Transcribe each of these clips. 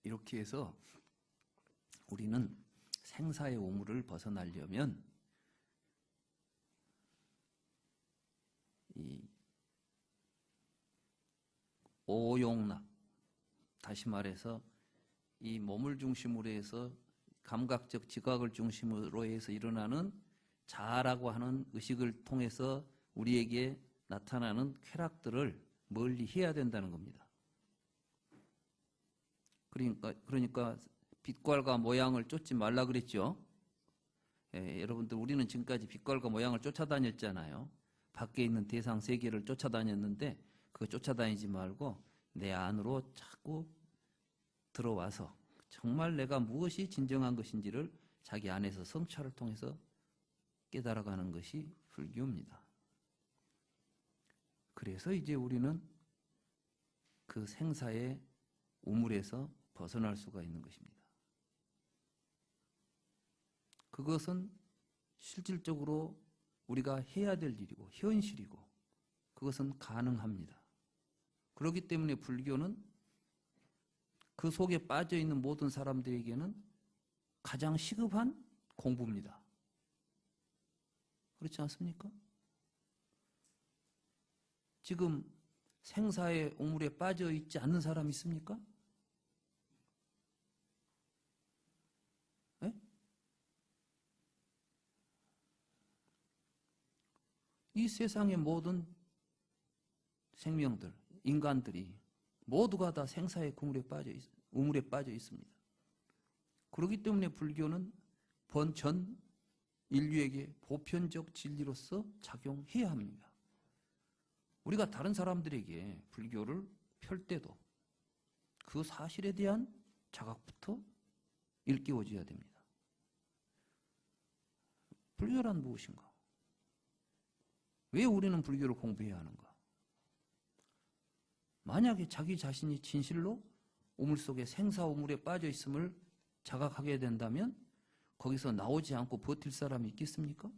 이렇게 해서 우리는 생사의 오물을 벗어나려면 이 오용락, 다시 말해서 이 몸을 중심으로 해서 감각적 지각을 중심으로 해서 일어나는 자아라고 하는 의식을 통해서 우리에게 나타나는 쾌락들을 멀리 해야 된다는 겁니다. 그러니까 빛깔과 모양을 쫓지 말라 그랬죠. 여러분들 우리는 지금까지 빛깔과 모양을 쫓아다녔잖아요. 밖에 있는 대상 세계를 쫓아다녔는데 그거 쫓아다니지 말고 내 안으로 자꾸 들어와서 정말 내가 무엇이 진정한 것인지를 자기 안에서 성찰을 통해서 깨달아가는 것이 불교입니다. 그래서 이제 우리는 그 생사의 우물에서 벗어날 수가 있는 것입니다. 그것은 실질적으로 우리가 해야 될 일이고 현실이고 그것은 가능합니다. 그렇기 때문에 불교는 그 속에 빠져있는 모든 사람들에게는 가장 시급한 공부입니다. 그렇지 않습니까? 지금 생사의 우물에 빠져있지 않는 사람 있습니까? 네? 이 세상의 모든 생명들, 인간들이 모두가 다 생사의 우물에 빠져 있습니다. 그렇기 때문에 불교는 전 인류에게 보편적 진리로서 작용해야 합니다. 우리가 다른 사람들에게 불교를 펼 때도 그 사실에 대한 자각부터 일깨워줘야 됩니다. 불교란 무엇인가? 왜 우리는 불교를 공부해야 하는가? 만약에 자기 자신이 진실로 우물 속에 생사 우물에 빠져 있음을 자각하게 된다면 거기서 나오지 않고 버틸 사람이 있겠습니까?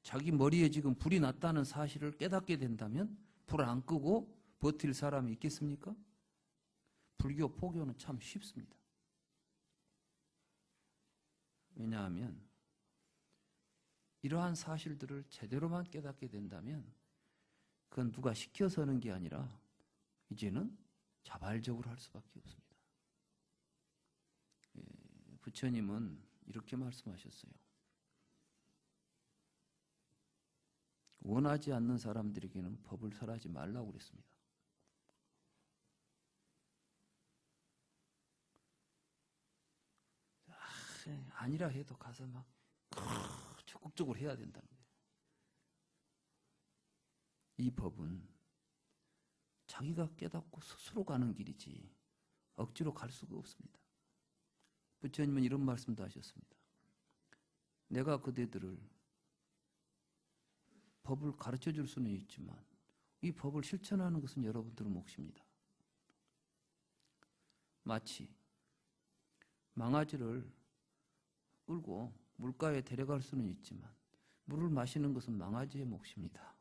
자기 머리에 지금 불이 났다는 사실을 깨닫게 된다면 불을 안 끄고 버틸 사람이 있겠습니까? 불교 포교는 참 쉽습니다. 왜냐하면 이러한 사실들을 제대로만 깨닫게 된다면 그건 누가 시켜서 하는 게 아니라 이제는 자발적으로 할 수밖에 없습니다. 부처님은 이렇게 말씀하셨어요. 원하지 않는 사람들에게는 법을 설하지 말라고 그랬습니다. 아니라 해도 가서 막 적극적으로 해야 된다는 거예요. 이 법은 자기가 깨닫고 스스로 가는 길이지 억지로 갈 수가 없습니다. 부처님은 이런 말씀도 하셨습니다. 내가 그대들을 법을 가르쳐 줄 수는 있지만 이 법을 실천하는 것은 여러분들의 몫입니다. 마치 망아지를 끌고 물가에 데려갈 수는 있지만 물을 마시는 것은 망아지의 몫입니다.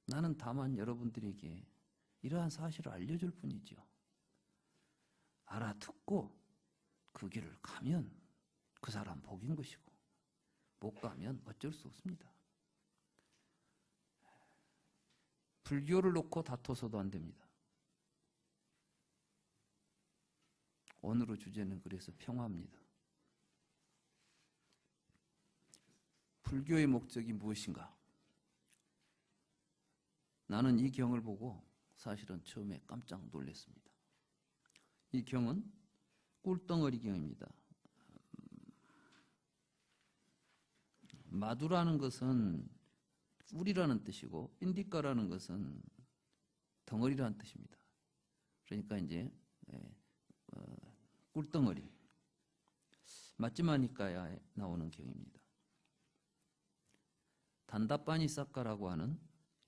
나는 다만 여러분들에게 이러한 사실을 알려줄 뿐이죠. 알아듣고 그 길을 가면 그 사람 복인 것이고 못 가면 어쩔 수 없습니다. 불교를 놓고 다퉈서도 안 됩니다. 오늘의 주제는 그래서 평화입니다. 불교의 목적이 무엇인가? 나는 이 경을 보고 사실은 처음에 깜짝 놀랐습니다. 이 경은 꿀덩어리 경입니다. 마두라는 것은 꿀이라는 뜻이고 인디카라는 것은 덩어리라는 뜻입니다. 그러니까 이제 꿀덩어리, 마찌마니까야에 나오는 경입니다. 단다빠니 싹가라고 하는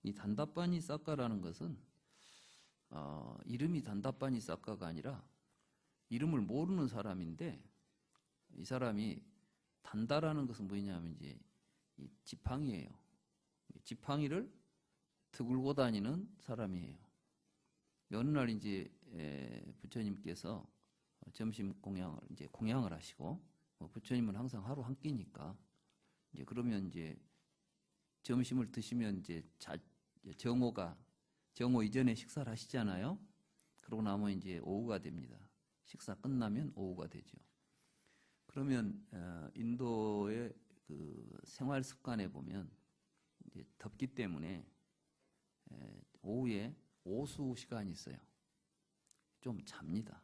이 단다빠니 싹가라는 것은 이름이 단다빠니 싹가가 아니라 이름을 모르는 사람인데 이 사람이 단다라는 것은 뭐냐면 이제 이 지팡이예요. 지팡이를 들고 다니는 사람이에요. 어느 날 이제 부처님께서 점심 공양을 하시고, 부처님은 항상 하루 한 끼니까, 이제 그러면 이제 점심을 드시면 이제 정오 이전에 식사를 하시잖아요. 그러고 나면 이제 오후가 됩니다. 식사 끝나면 오후가 되죠. 그러면 인도의 그 생활 습관에 보면 이제 덥기 때문에 오후에 오수 시간이 있어요. 좀 잡니다.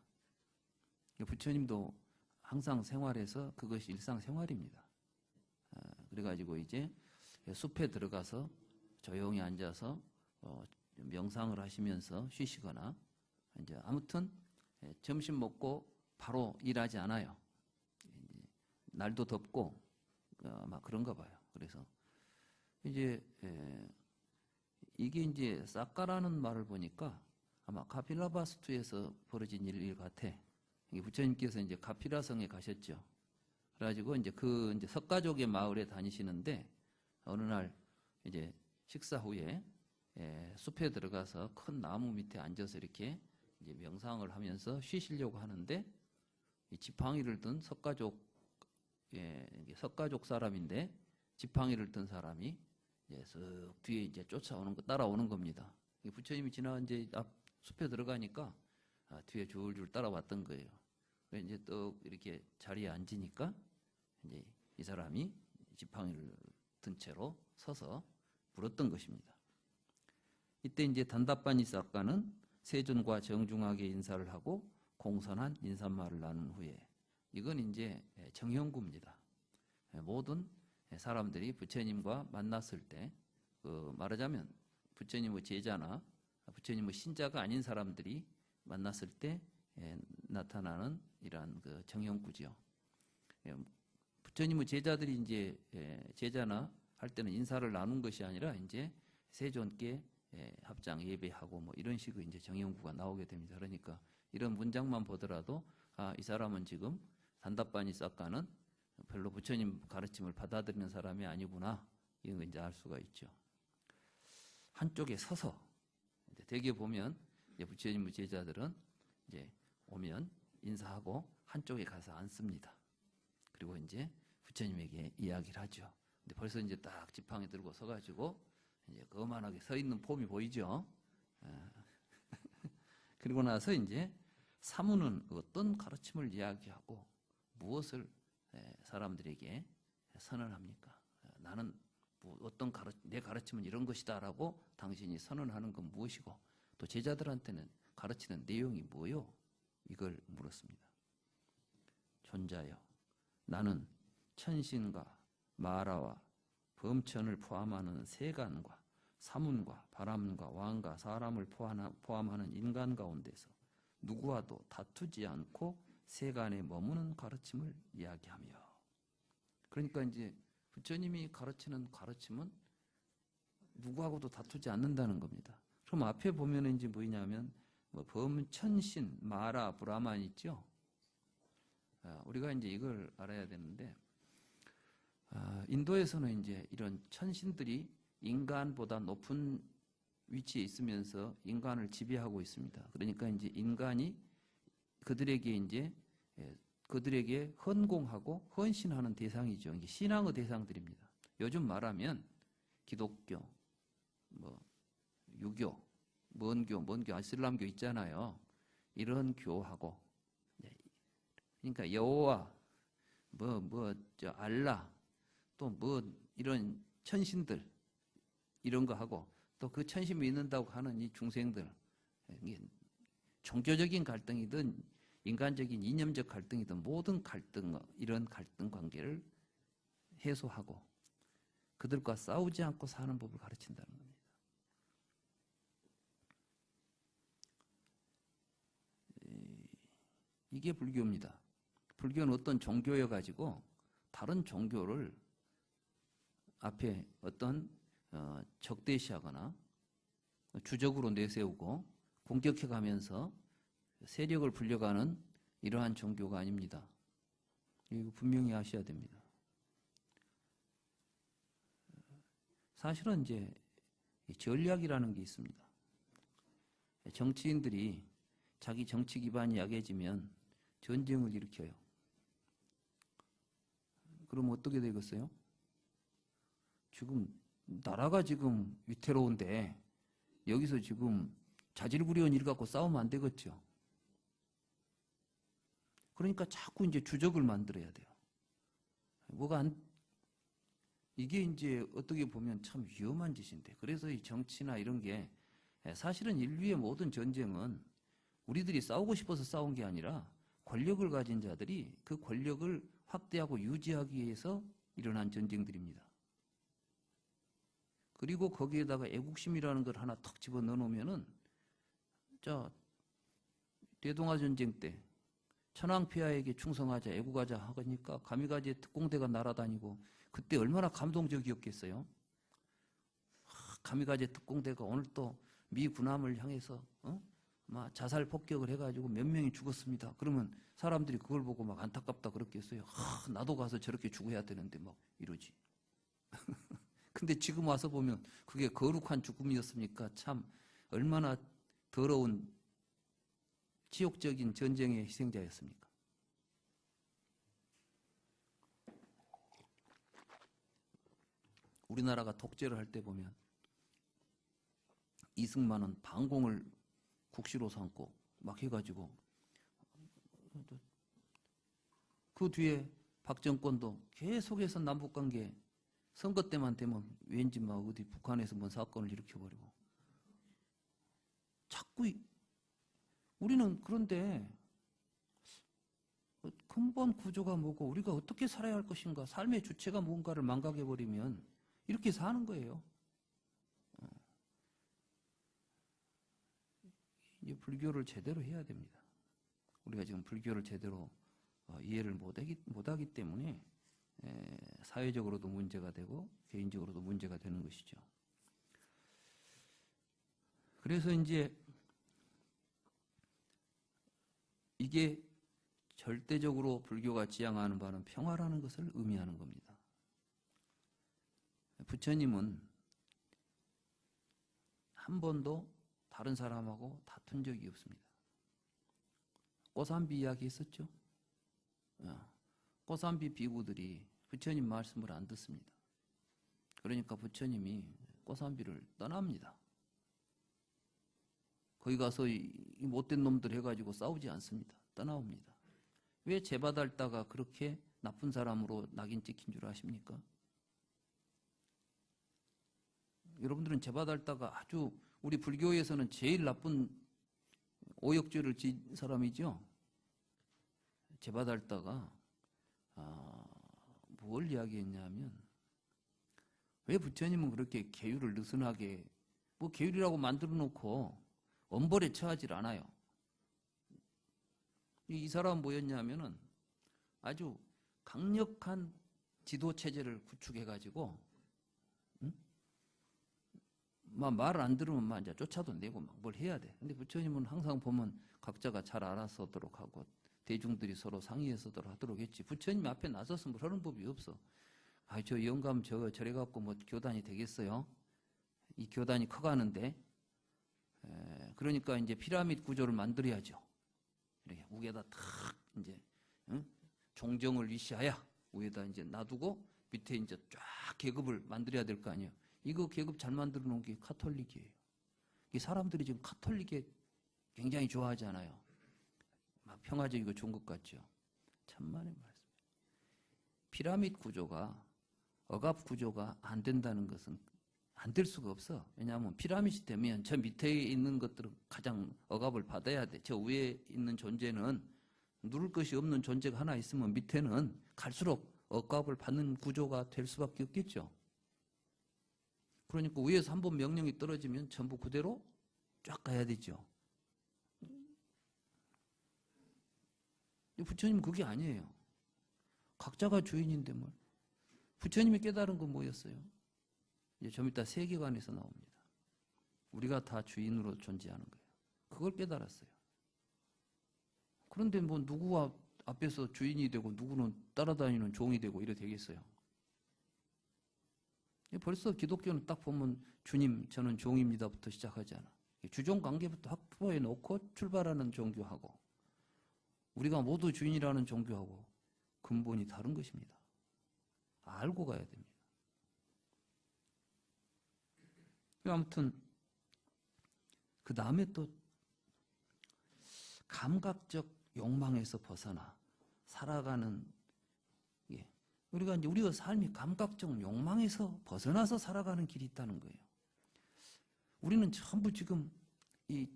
부처님도 항상 생활에서 그것이 일상생활입니다. 그래가지고 이제 숲에 들어가서 조용히 앉아서 명상을 하시면서 쉬시거나, 이제 아무튼 점심 먹고 바로 일하지 않아요. 날도 덥고 아마 그런가 봐요. 그래서 이제 이게 이제 싹가라는 말을 보니까 아마 카필라바스투에서 벌어진 일 같아. 이게 부처님께서 이제 카필라성에 가셨죠. 그래가지고 이제 이제 석가족의 마을에 다니시는데, 어느 날 이제 식사 후에 숲에 들어가서 큰 나무 밑에 앉아서 이렇게 이제 명상을 하면서 쉬시려고 하는데, 이 지팡이를 든 석가족 사람인데, 지팡이를 든 사람이 이제 쓱 뒤에 이제 따라오는 겁니다. 부처님이 이제 앞 숲에 들어가니까 뒤에 줄줄 따라왔던 거예요. 그래서 이제 또 이렇게 자리에 앉으니까 이제 이 사람이 지팡이를 든 채로 서서 물었던 것입니다. 이때 이제 단답바니 작가는 세존과 정중하게 인사를 하고 공손한 인사말을 나눈 후에, 이건 이제 정형구입니다. 모든 사람들이 부처님과 만났을 때, 말하자면 부처님의 제자나 부처님의 신자가 아닌 사람들이 만났을 때 나타나는 이러한 그 정형구지요. 부처님의 제자들이 이제 제자나 할 때는 인사를 나눈 것이 아니라 이제 세존께 합장 예배하고 뭐 이런 식의 이제 정형구가 나오게 됩니다. 그러니까 이런 문장만 보더라도 이 사람은 지금 단답바니 싹가는 별로 부처님 가르침을 받아들이는 사람이 아니구나, 이런 거 이제 알 수가 있죠. 한쪽에 서서 대개 보면 이제 부처님의 제자들은 이제 오면 인사하고 한쪽에 가서 앉습니다. 그리고 이제 부처님에게 이야기를 하죠. 근데 벌써 이제 딱 지팡이 들고 서가지고 이제 거만하게 서 있는 폼이 보이죠. 그리고 나서 이제 사무는 어떤 가르침을 이야기하고 무엇을 사람들에게 선언합니까? 나는 내 가르침은 이런 것이다라고 당신이 선언하는 건 무엇이고, 또 제자들한테는 가르치는 내용이 뭐요? 이걸 물었습니다. 존자여, 나는 천신과 마라와 범천을 포함하는 세간과 사문과 바람과 왕과 사람을 포함하는 인간 가운데서 누구와도 다투지 않고 세간에 머무는 가르침을 이야기하며, 그러니까 이제 부처님이 가르치는 가르침은 누구하고도 다투지 않는다는 겁니다. 그럼 앞에 보면은 이제 뭐냐면 범천신, 마라, 브라만 있죠. 우리가 이제 이걸 알아야 되는데, 인도에서는 이제 이런 천신들이 인간보다 높은 위치에 있으면서 인간을 지배하고 있습니다. 그러니까 이제 인간이 그들에게 헌공하고 헌신하는 대상이죠. 이게 신앙의 대상들입니다. 요즘 말하면 기독교, 유교, 먼교, 이슬람교 있잖아요. 이런 교하고, 그러니까 여호와, 알라, 또 이런 천신들, 이런 거 하고, 또 그 천신 믿는다고 하는 이 중생들, 종교적인 갈등이든 인간적인 이념적 갈등이든 모든 갈등, 이런 갈등 관계를 해소하고 그들과 싸우지 않고 사는 법을 가르친다는 겁니다. 이게 불교입니다. 불교는 어떤 종교여가지고 다른 종교를 앞에 어떤 적대시하거나 주적으로 내세우고 공격해가면서 세력을 불려가는 이러한 종교가 아닙니다. 이거 분명히 아셔야 됩니다. 사실은 이제 전략이라는 게 있습니다. 정치인들이 자기 정치 기반이 약해지면 전쟁을 일으켜요. 그럼 어떻게 되겠어요? 지금 나라가 지금 위태로운데 여기서 지금 자질구레한 일 갖고 싸우면 안 되겠죠. 그러니까 자꾸 이제 주적을 만들어야 돼요. 이게 이제 어떻게 보면 참 위험한 짓인데, 그래서 이 정치나 이런 게 사실은 인류의 모든 전쟁은 우리들이 싸우고 싶어서 싸운 게 아니라 권력을 가진 자들이 그 권력을 확대하고 유지하기 위해서 일어난 전쟁들입니다. 그리고 거기에다가 애국심이라는 걸 하나 턱 집어넣어 놓으면은, 자, 대동아 전쟁 때 천황폐하에게 충성하자, 애국하자 하니까 가미가제 특공대가 날아다니고 그때 얼마나 감동적이었겠어요. 가미가제 특공대가 오늘 또 미 군함을 향해서 막 자살 폭격을 해가지고 몇 명이 죽었습니다. 그러면 사람들이 그걸 보고 막 안타깝다 그랬겠어요. 나도 가서 저렇게 죽어야 되는데 막 이러지. 근데 지금 와서 보면 그게 거룩한 죽음이었습니까? 참 얼마나 더러운 치욕적인 전쟁의 희생자였습니까? 우리나라가 독재를 할 때 보면 이승만은 방공을 국시로 삼고 막 해가지고, 그 뒤에 박정권도 계속해서 남북관계 선거 때만 되면 왠지 막 어디 북한에서 뭔 사건을 일으켜버리고, 자꾸 우리는 그런데 근본 구조가 뭐고 우리가 어떻게 살아야 할 것인가, 삶의 주체가 뭔가를 망각해버리면 이렇게 사는 거예요. 이제 불교를 제대로 해야 됩니다. 우리가 지금 불교를 제대로 이해를 못하기 때문에 사회적으로도 문제가 되고 개인적으로도 문제가 되는 것이죠. 그래서 이제 이게 절대적으로 불교가 지향하는 바는 평화라는 것을 의미하는 겁니다. 부처님은 한 번도 다른 사람하고 다툰 적이 없습니다. 꼬산비 이야기 했었죠? 꼬산비 비구들이 부처님 말씀을 안 듣습니다. 그러니까 부처님이 꼬산비를 떠납니다. 거기 가서 이 못된 놈들 해가지고 싸우지 않습니다. 떠나옵니다. 왜 제바달다가 그렇게 나쁜 사람으로 낙인 찍힌 줄 아십니까? 여러분들은 제바달다가 아주 우리 불교에서는 제일 나쁜 오역죄를 지은 사람이죠. 제바달다가 뭘 이야기했냐면, 왜 부처님은 그렇게 계율을 느슨하게, 뭐 계율이라고 만들어 놓고 엄벌에 처하질 않아요. 이 사람은 뭐였냐면은 아주 강력한 지도 체제를 구축해가지고, 막 말을 안 들으면 막 이제 쫓아도 내고 막 뭘 해야 돼. 근데 부처님은 항상 보면 각자가 잘 알아서 하도록 하고 대중들이 서로 상의해서 하도록 했지. 부처님 앞에 나서서 뭐 하는 법이 없어. 저 영감 저래 갖고 뭐 교단이 되겠어요? 이 교단이 커가는데. 그러니까 이제 피라미드 구조를 만들어야죠. 이렇게 위에다 탁 이제 종정을 위시하여 위에다 이제 놔두고 밑에 이제 쫙 계급을 만들어야 될 거 아니에요. 이거 계급 잘 만들어 놓은 게 카톨릭이에요. 이 사람들이 지금 카톨릭에 굉장히 좋아하잖아요. 막 평화적이고 좋은 것 같죠. 천만의 말씀. 피라미드 구조가, 억압 구조가 안 된다는 것은 안 될 수가 없어. 왜냐하면 피라미드 되면 저 밑에 있는 것들은 가장 억압을 받아야 돼. 저 위에 있는 존재는 누를 것이 없는 존재가 하나 있으면 밑에는 갈수록 억압을 받는 구조가 될 수밖에 없겠죠. 그러니까 위에서 한번 명령이 떨어지면 전부 그대로 쫙 가야 되죠. 부처님은 그게 아니에요. 각자가 주인인데 뭘. 부처님이 깨달은 건 뭐였어요? 이제 좀 이따 세계관에서 나옵니다. 우리가 다 주인으로 존재하는 거예요. 그걸 깨달았어요. 그런데 뭐 누구와 앞에서 주인이 되고 누구는 따라다니는 종이 되고 이래 되겠어요? 벌써 기독교는 딱 보면 주님 저는 종입니다부터 시작하잖아. 주종 관계부터 확보해 놓고 출발하는 종교하고 우리가 모두 주인이라는 종교하고 근본이 다른 것입니다. 알고 가야 됩니다. 아무튼 그 다음에 또 감각적 욕망에서 벗어나 살아가는 우리가 삶이 감각적 욕망에서 벗어나서 살아가는 길이 있다는 거예요. 우리는 전부 지금 이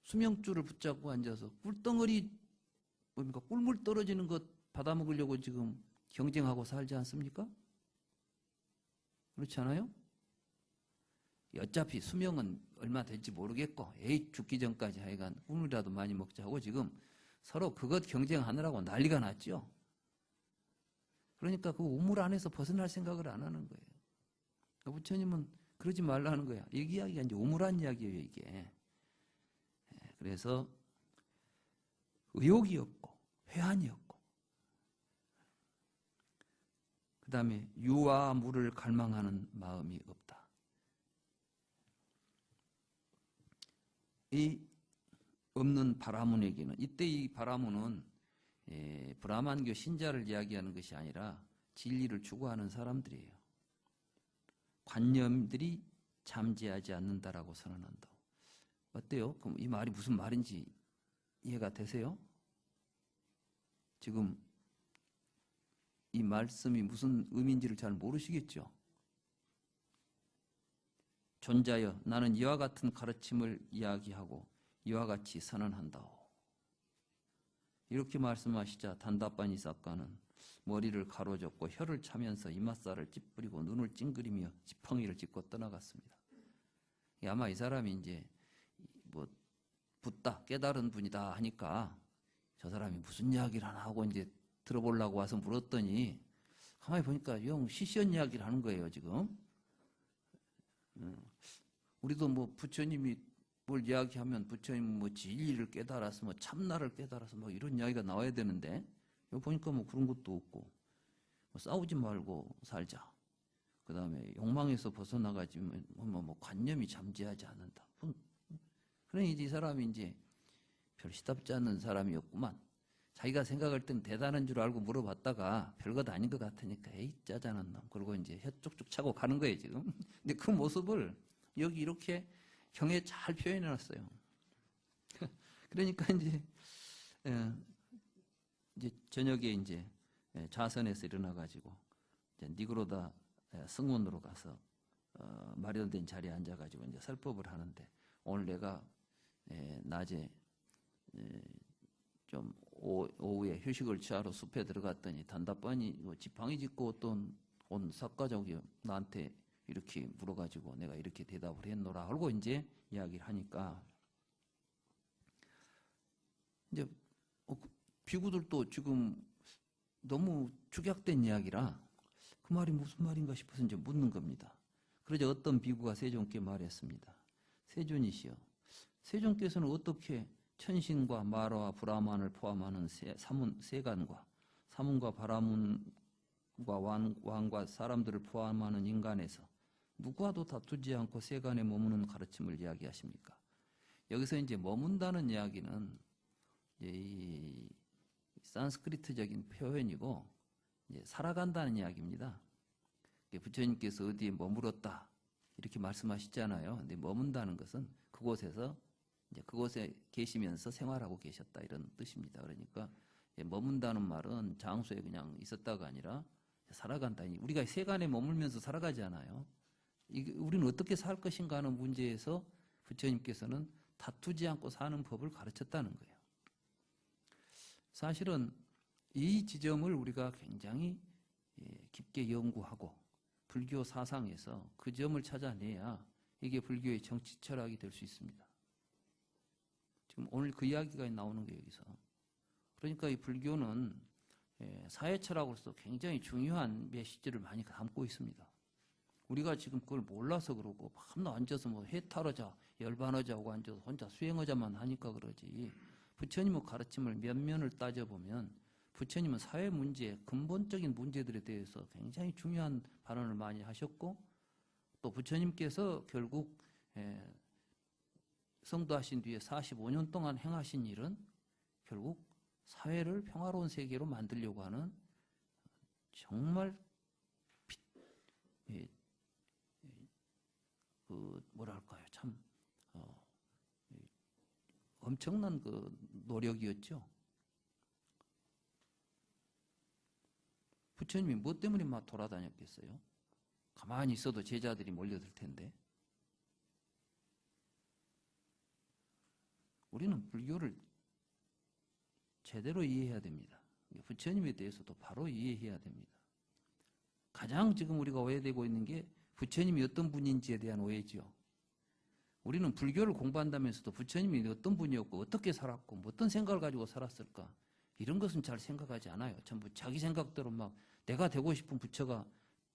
수명줄을 붙잡고 앉아서 꿀덩어리 뭡니까 꿀물 떨어지는 것 받아먹으려고 지금 경쟁하고 살지 않습니까? 그렇지 않아요? 어차피 수명은 얼마 될지 모르겠고 죽기 전까지 하여간 꿀물이라도 많이 먹자고 지금 서로 그것 경쟁하느라고 난리가 났죠. 그러니까 그 우물 안에서 벗어날 생각을 안 하는 거예요. 그러니까 부처님은 그러지 말라는 거야. 이 이야기가 이제 우물한 이야기예요, 이게. 그래서 의욕이 없고 회한이 없고 그 다음에 유와 물을 갈망하는 마음이 없다. 이 없는 바라문에게는 이때 이 바라문은 브라만교 신자를 이야기하는 것이 아니라 진리를 추구하는 사람들이에요. 관념들이 잠재하지 않는다라고 선언한다. 어때요? 그럼 이 말이 무슨 말인지 이해가 되세요? 지금 이 말씀이 무슨 의미인지를 잘 모르시겠죠? 존자여 나는 이와 같은 가르침을 이야기하고 이와 같이 선언한다오. 이렇게 말씀하시자 단다빠니 사과는 머리를 가로젓고 혀를 차면서 이맛살을 찌푸리고 눈을 찡그리며 지팡이를 짚고 떠나갔습니다. 아마 이 사람이 이제 뭐 붓다 깨달은 분이다 하니까 저 사람이 무슨 이야기를 하나 하고 이제 들어보려고 와서 물었더니 가만히 보니까 영 시시한 이야기를 하는 거예요 지금. 우리도 뭐 부처님이 뭘 이야기하면 부처님 뭐 진리를 깨달아서 뭐 참나를 깨달아서 뭐 이런 이야기가 나와야 되는데 여기 보니까 뭐 그런 것도 없고 뭐 싸우지 말고 살자. 그 다음에 욕망에서 벗어나가지 뭐 관념이 잠재하지 않는다. 그러니 이 사람이 이제 별 시답지 않는 사람이었구만. 자기가 생각할 땐 대단한 줄 알고 물어봤다가 별것 아닌 것 같으니까 에이 짜잔한 놈. 그러고 이제 혀 쪽쪽 차고 가는 거예요 지금. 근데 그 모습을 여기 이렇게 경에 잘 표현해놨어요. 그러니까 이제 저녁에 이제 좌선에서 일어나가지고 이제 니그로다 승원으로 가서 마련된 자리에 앉아가지고 이제 설법을 하는데 오늘 내가 낮에 좀 오후에 휴식을 취하러 숲에 들어갔더니 단답반이 지팡이 짚고 어떤 온 사과족이 나한테 이렇게 물어가지고 내가 이렇게 대답을 했노라 하고 이제 이야기를 하니까 이제 비구들도 지금 너무 축약된 이야기라 그 말이 무슨 말인가 싶어서 이제 묻는 겁니다. 그러자 어떤 비구가 세존께 말했습니다. 세존이시여, 세존께서는 어떻게 천신과 마라와 브라만을 포함하는 세간과 사문과 바라문과 왕과 사람들을 포함하는 인간에서 누구와도 다투지 않고 세간에 머무는 가르침을 이야기하십니까? 여기서 이제 머문다는 이야기는 이 산스크리트적인 표현이고 이제 살아간다는 이야기입니다. 부처님께서 어디에 머물었다 이렇게 말씀하시잖아요. 근데 머문다는 것은 그곳에서 이제 그곳에 계시면서 생활하고 계셨다 이런 뜻입니다. 그러니까 머문다는 말은 장소에 그냥 있었다가 아니라 살아간다. 우리가 세간에 머물면서 살아가잖아요. 우리는 어떻게 살 것인가 하는 문제에서 부처님께서는 다투지 않고 사는 법을 가르쳤다는 거예요. 사실은 이 지점을 우리가 굉장히 깊게 연구하고 불교 사상에서 그 점을 찾아내야 이게 불교의 정치 철학이 될 수 있습니다. 지금 오늘 그 이야기가 나오는 거예요, 여기서. 그러니까 이 불교는 사회 철학으로서 굉장히 중요한 메시지를 많이 담고 있습니다. 우리가 지금 그걸 몰라서 그러고 밤낮 앉아서 뭐 해탈하자, 열반하자고 앉아서 혼자 수행하자만 하니까 그러지. 부처님의 가르침을 몇 면을 따져보면 부처님은 사회 문제, 근본적인 문제들에 대해서 굉장히 중요한 발언을 많이 하셨고 또 부처님께서 결국 성도하신 뒤에 45년 동안 행하신 일은 결국 사회를 평화로운 세계로 만들려고 하는 정말 뭐랄까요, 참 엄청난 그 노력이었죠. 부처님이 뭐 때문에 막 돌아다녔겠어요? 가만히 있어도 제자들이 몰려들 텐데. 우리는 불교를 제대로 이해해야 됩니다. 부처님에 대해서도 바로 이해해야 됩니다. 가장 지금 우리가 오해되고 있는 게 부처님이 어떤 분인지에 대한 오해죠. 우리는 불교를 공부한다면서도 부처님이 어떤 분이었고 어떻게 살았고 뭐 어떤 생각을 가지고 살았을까, 이런 것은 잘 생각하지 않아요. 전부 자기 생각대로 막 내가 되고 싶은 부처가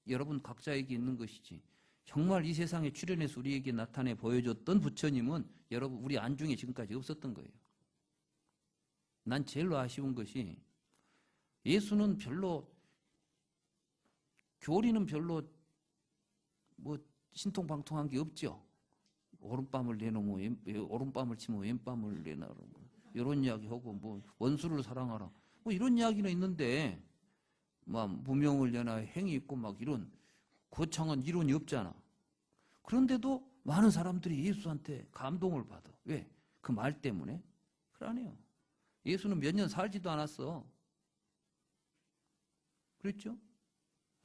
여러분 각자에게 있는 것이지, 정말 이 세상에 출현해서 우리에게 나타내 보여줬던 부처님은 여러분 우리 안중에 지금까지 없었던 거예요. 난 제일로 아쉬운 것이 예수는 별로, 교리는 별로 뭐 신통방통한 게 없죠. 오른밤을 내놓으면 오른밤을 치면 왼밤을 내놔라, 이런 이야기하고 뭐 원수를 사랑하라, 뭐 이런 이야기는 있는데 막 무명을 내나 행위 있고 막 이런 거창한 이론이 없잖아. 그런데도 많은 사람들이 예수한테 감동을 받아. 왜? 그 말 때문에? 그래, 아니에요. 예수는 몇 년 살지도 않았어. 그랬죠?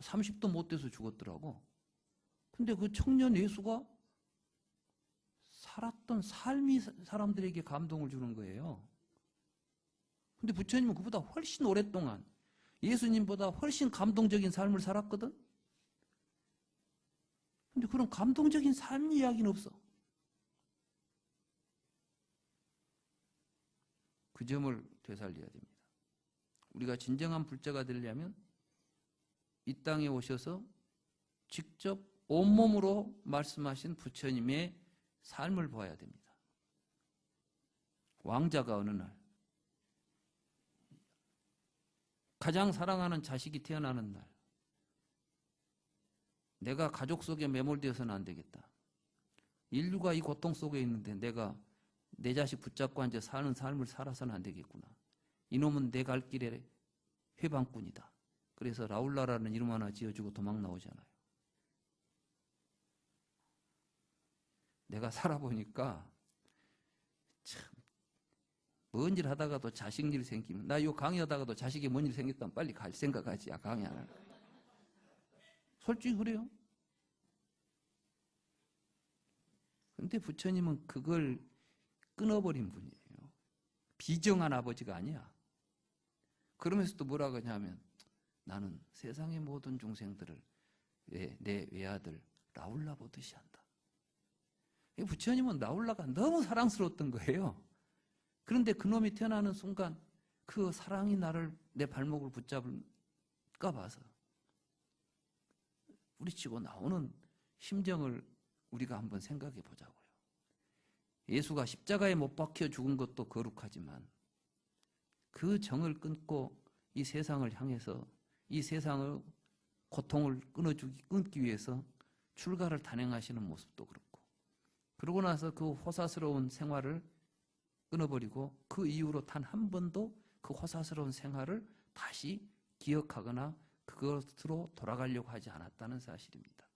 30도 못 돼서 죽었더라고. 근데 그 청년 예수가 살았던 삶이 사람들에게 감동을 주는 거예요. 근데 부처님은 그보다 훨씬 오랫동안 예수님보다 훨씬 감동적인 삶을 살았거든? 근데 그런 감동적인 삶 이야기는 없어. 그 점을 되살려야 됩니다. 우리가 진정한 불자가 되려면 이 땅에 오셔서 직접 온몸으로 말씀하신 부처님의 삶을 보아야 됩니다. 왕자가 어느 날 가장 사랑하는 자식이 태어나는 날, 내가 가족 속에 매몰되어서는 안 되겠다. 인류가 이 고통 속에 있는데 내가 내 자식 붙잡고 앉아 사는 삶을 살아서는 안 되겠구나. 이놈은 내 갈 길에 회방꾼이다. 그래서 라울라라는 이름 하나 지어주고 도망 나오잖아요. 내가 살아보니까 참, 뭔 일 하다가도 자식 일 생기면, 나 요 강의하다가도 자식이 뭔 일 생겼다면 빨리 갈 생각하지. 강의 안 할 거야. 솔직히 그래요. 근데 부처님은 그걸 끊어버린 분이에요. 비정한 아버지가 아니야. 그러면서도 뭐라고 하냐면, 나는 세상의 모든 중생들을 내 외아들 라울라 보듯이 한다. 부처님은 라울라가 너무 사랑스러웠던 거예요. 그런데 그놈이 태어나는 순간 그 사랑이 나를, 내 발목을 붙잡을까 봐서 우리치고 나오는 심정을 우리가 한번 생각해 보자고요. 예수가 십자가에 못 박혀 죽은 것도 거룩하지만 그 정을 끊고 이 세상을 향해서 이 세상의 고통을 끊기 위해서 출가를 단행하시는 모습도 그렇고, 그러고 나서 그 호사스러운 생활을 끊어버리고 그 이후로 단 한 번도 그 호사스러운 생활을 다시 기억하거나 그것으로 돌아가려고 하지 않았다는 사실입니다.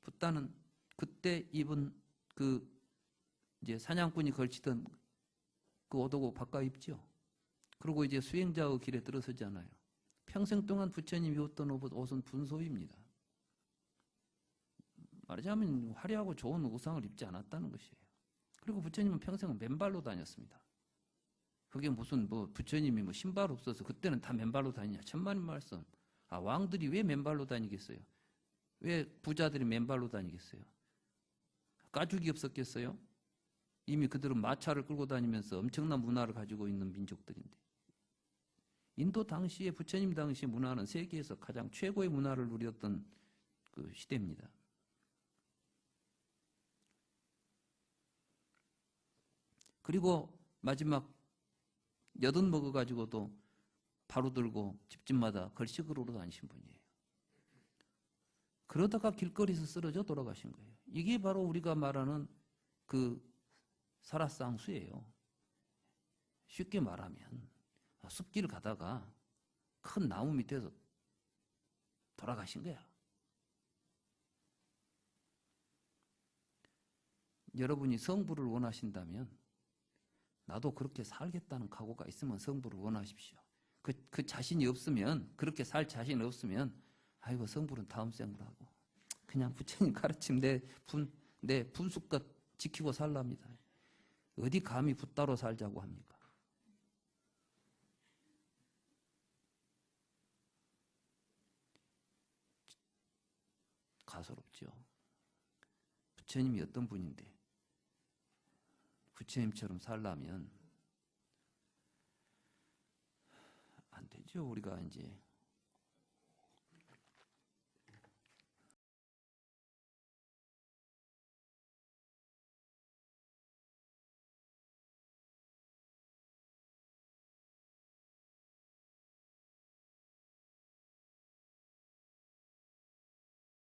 붓다는 그때 입은 그 이제 사냥꾼이 걸치던 그 옷하고 바꿔 입죠. 그리고 이제 수행자의 길에 들어서잖아요. 평생 동안 부처님이 입었던 옷은 분소입니다. 말하자면 화려하고 좋은 의상을 입지 않았다는 것이에요. 그리고 부처님은 평생 맨발로 다녔습니다. 그게 무슨 뭐 부처님이 뭐 신발 없어서 그때는 다 맨발로 다니냐. 천만의 말씀. 아, 왕들이 왜 맨발로 다니겠어요? 왜 부자들이 맨발로 다니겠어요? 가죽이 없었겠어요? 이미 그들은 마차를 끌고 다니면서 엄청난 문화를 가지고 있는 민족들인데. 인도 당시에, 부처님 당시의 문화는 세계에서 가장 최고의 문화를 누렸던 그 시대입니다. 그리고 마지막 여든 먹어가지고도 바로 들고 집집마다 걸식으로 다니신 분이에요. 그러다가 길거리에서 쓰러져 돌아가신 거예요. 이게 바로 우리가 말하는 그 설화쌍수예요. 쉽게 말하면 숲길 가다가 큰 나무 밑에서 돌아가신 거야. 여러분이 성부를 원하신다면 나도 그렇게 살겠다는 각오가 있으면 성부를 원하십시오. 그 자신이 없으면, 그렇게 살 자신이 없으면 아이고 성부는 다음 생으로 하고 그냥 부처님 가르침 내 분수껏 지키고 살랍니다. 어디 감히 붓따로 살자고 합니까? 가소롭죠. 부처님이 어떤 분인데 부처님처럼 살려면 안 되죠. 우리가 이제